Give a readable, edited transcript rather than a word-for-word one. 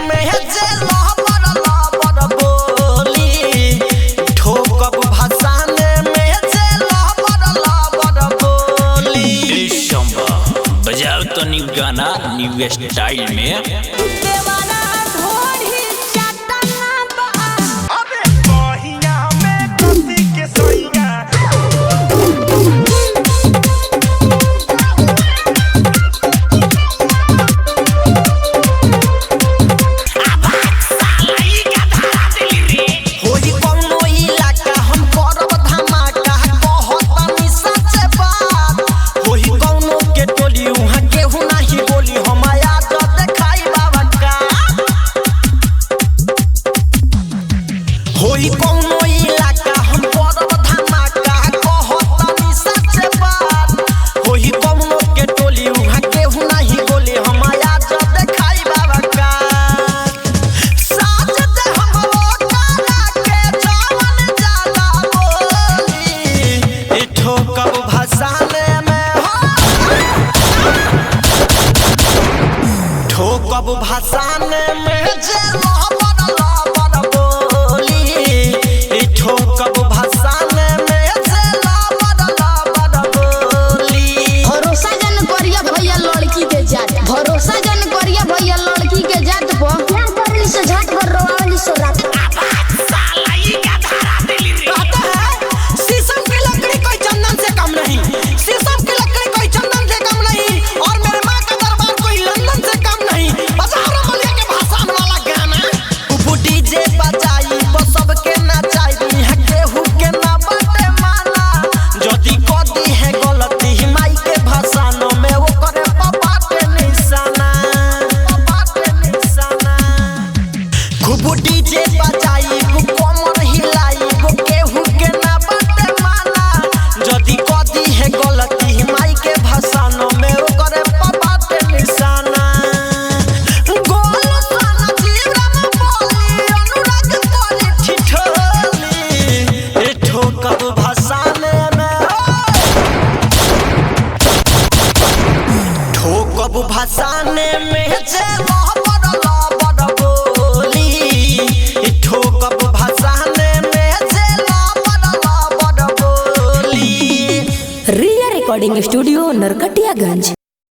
में जे लहबर बोली ठोकब भसाने में जे लहबर बोली। बजाओ तो न्यू गाना न्यू स्टाइल में। होई कौनो इलाका हम करब धमाका कहतनी सच बात। होई कौनो के टोली उहाँ केहू नाही बोली हम आज देखाई बाबा का। साज दे हम ओकरा के जवन जाला बोली ई ठोकब भसाने में ठोकब भसाने में जे ठोकब भसाने में से लबर बोली। भरोसा जन करिया भैया लड़की के जात, भरोसा जन करिया भैया लड़की के जात पर प्यार करली से झट कर रोवाली सो रात। साला ई का धारा दिली रे। पता है शीशम की लकड़ी कोई चंदन से कम नहीं, शीशम की लकड़ी कोई चंदन से कम नहीं और मेरे माँ का दरबार कोई लंदन से कम नहीं। बजाओ रे बोलिया के भाषा वाला गाना उबू डीजे बजाई वो सबके नचाई केहू के ना बाटे माना। जदी कदी है गलती माई के भाषानो में वो करे बाटे निशाना खूब डीजे बजाई वो कमर हिलाई वो केहू के ना बाटे माना। जदी कदी है गलती माई के भाषानो में वो करे बाटे निशाना। गोल साना जीवन बोली अनुराग बोली ठिठोली ठोकब भसाने में ठोकब भसाने में जे लहबर बोली ठोकब भसाने में जे लहबर बोली। रिया रिकॉर्डिंग स्टूडियो नरकटियागंज।